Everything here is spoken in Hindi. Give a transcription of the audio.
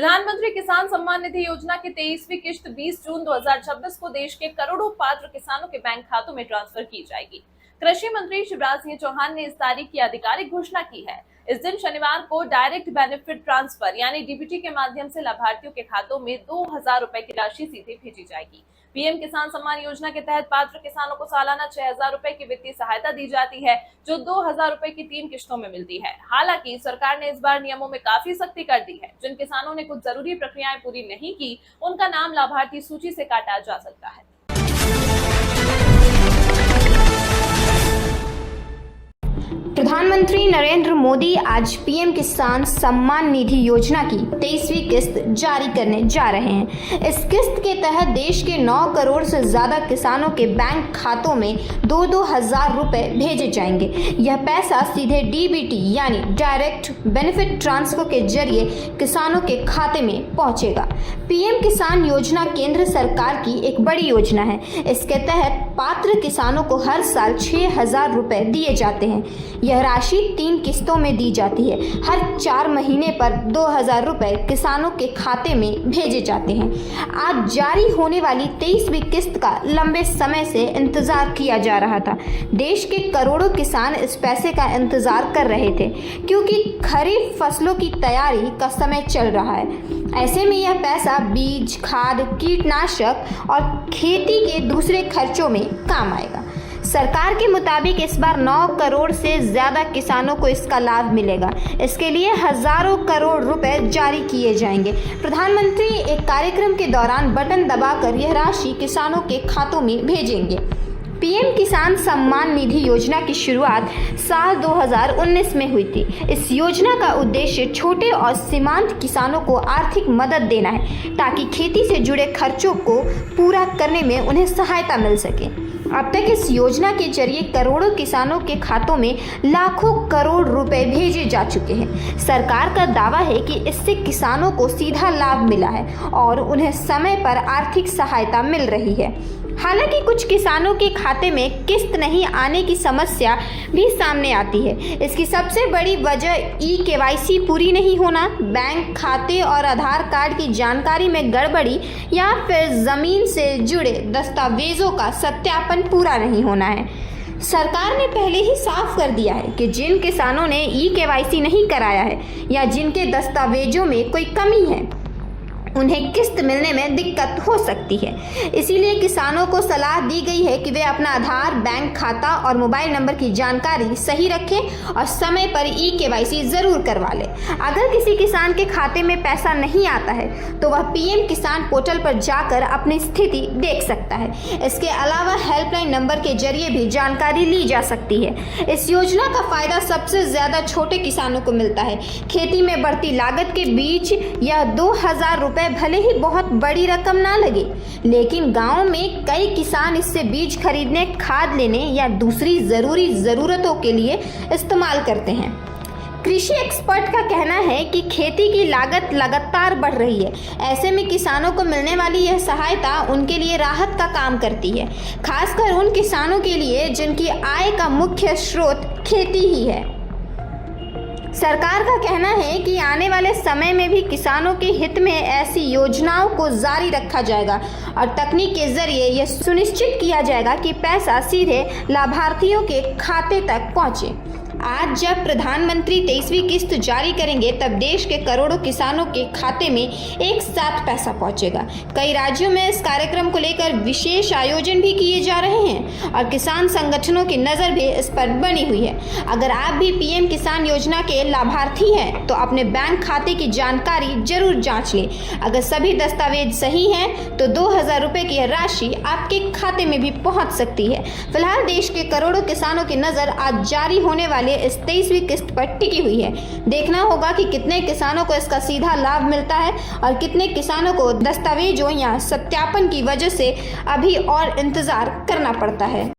प्रधानमंत्री किसान सम्मान निधि योजना की 23वीं किश्त 20 जून 2026 को देश के करोड़ों पात्र किसानों के बैंक खातों में ट्रांसफर की जाएगी। कृषि मंत्री शिवराज सिंह चौहान ने इस तारीख की आधिकारिक घोषणा की है। इस दिन शनिवार को डायरेक्ट बेनिफिट ट्रांसफर यानी डीबीटी के माध्यम से लाभार्थियों के खातों में 2000 रुपए की राशि सीधे भेजी जाएगी। पीएम किसान सम्मान योजना के तहत पात्र किसानों को सालाना 6000 रुपए की वित्तीय सहायता दी जाती है, जो 2000 रुपए की 3 किश्तों में मिलती है। हालांकि सरकार ने इस बार नियमों में काफी सख्ती कर दी है। जिन किसानों ने कुछ जरूरी प्रक्रियाएं पूरी नहीं की, उनका नाम लाभार्थी सूची से काटा जा सकता है। प्रधानमंत्री नरेंद्र मोदी आज पीएम किसान सम्मान निधि योजना की 23वीं किस्त जारी करने जा रहे हैं। इस किस्त के तहत देश के 9 करोड़ से ज्यादा किसानों के बैंक खातों में 2-2 हजार रुपए भेजे जाएंगे। यह पैसा सीधे डीबीटी यानी डायरेक्ट बेनिफिट ट्रांसफर के जरिए किसानों के खाते में पहुंचेगा। पीएम किसान योजना केंद्र सरकार की एक बड़ी योजना है। इसके तहत पात्र किसानों को हर साल 6000 रुपए दिए जाते हैं। यह राशि 3 किस्तों में दी जाती है। हर 4 महीने पर 2000 रुपए किसानों के खाते में भेजे जाते हैं। आज जारी होने वाली 23वीं किस्त का लंबे समय से इंतजार किया जा रहा था। देश के करोड़ों किसान इस पैसे का इंतजार कर रहे थे, क्योंकि खरीफ फसलों की तैयारी का समय चल रहा है। ऐसे में यह पैसा बीज, खाद, कीटनाशक और खेती के दूसरे खर्चों में काम आएगा। सरकार के मुताबिक इस बार 9 करोड़ से ज्यादा किसानों को इसका लाभ मिलेगा। इसके लिए हजारों करोड़ रुपए जारी किए जाएंगे। प्रधानमंत्री एक कार्यक्रम के दौरान बटन दबाकर यह राशि किसानों के खातों में भेजेंगे। पीएम किसान सम्मान निधि योजना की शुरुआत साल 2019 में हुई थी। इस योजना का उद्देश्य छोटे और सीमांत किसानों को आर्थिक मदद देना है, ताकि खेती से जुड़े खर्चों को पूरा करने में उन्हें सहायता मिल सके। अब तक इस योजना के जरिए करोड़ों किसानों के खातों में लाखों करोड़ रुपए भेजे जा चुके हैं। सरकार का दावा है कि इससे किसानों को सीधा लाभ मिला है और उन्हें समय पर आर्थिक सहायता मिल रही है। हालांकि कुछ किसानों के खाते में किस्त नहीं आने की समस्या भी सामने आती है। इसकी सबसे बड़ी वजह ई-केवाईसी पूरी नहीं होना, बैंक खाते और आधार कार्ड की जानकारी में गड़बड़ी या फिर जमीन से जुड़े दस्तावेजों का सत्यापन पूरा नहीं होना है। सरकार ने पहले ही साफ कर दिया है कि जिन किसानों ने ई-केवाईसी नहीं कराया है या जिनके दस्तावेजों में कोई कमी है, उन्हें किस्त मिलने में दिक्कत हो सकती है। इसीलिए किसानों को सलाह दी गई है कि वे अपना आधार, बैंक खाता और मोबाइल नंबर की जानकारी सही रखें और समय पर ई-केवाईसी जरूर करवा लें। अगर किसी किसान के खाते में पैसा नहीं आता है तो वह पीएम किसान पोर्टल पर जाकर अपनी स्थिति देख सकता है। इसके अलावा हेल्पलाइन नंबर के जरिए भी जानकारी ली जा सकती है। इस योजना का फायदा सबसे ज्यादा छोटे किसानों को मिलता है। खेती में बढ़ती लागत के बीच यह 2000 रुपए भले ही बहुत बड़ी रकम ना लगे, लेकिन गांव में कई किसान इससे बीज खरीदने, खाद लेने या दूसरी जरूरी जरूरतों के लिए इस्तेमाल करते हैं। कृषि एक्सपर्ट का कहना है कि खेती की लागत लगातार बढ़ रही है। ऐसे में किसानों को मिलने वाली यह सहायता उनके लिए राहत का काम करती है, खासकर उन किसानों के लिए जिनकी आय का मुख्य स्रोत खेती ही है। सरकार का कहना है कि आने वाले समय में भी किसानों के हित में ऐसी योजनाओं को जारी रखा जाएगा और तकनीक के जरिए यह सुनिश्चित किया जाएगा कि पैसा सीधे लाभार्थियों के खाते तक पहुंचे। आज जब प्रधानमंत्री 23वीं किस्त जारी करेंगे, तब देश के करोड़ों किसानों के खाते में एक साथ पैसा पहुंचेगा। कई राज्यों में इस कार्यक्रम को लेकर विशेष आयोजन भी किए जा रहे हैं और किसान संगठनों की नज़र भी इस पर बनी हुई है। अगर आप भी पीएम किसान योजना के लाभार्थी हैं तो अपने बैंक खाते की जानकारी जरूर जांच लें। अगर सभी दस्तावेज सही हैं तो 2000 रुपए की राशि आपके खाते में भी पहुंच सकती है। फिलहाल देश के करोड़ों किसानों की नज़र आज जारी होने वाले इस 23वीं किस्त पर टिकी हुई है। देखना होगा कि कितने किसानों को इसका सीधा लाभ मिलता है और कितने किसानों को दस्तावेजों या सत्यापन की वजह से अभी और इंतजार करना पड़ता है।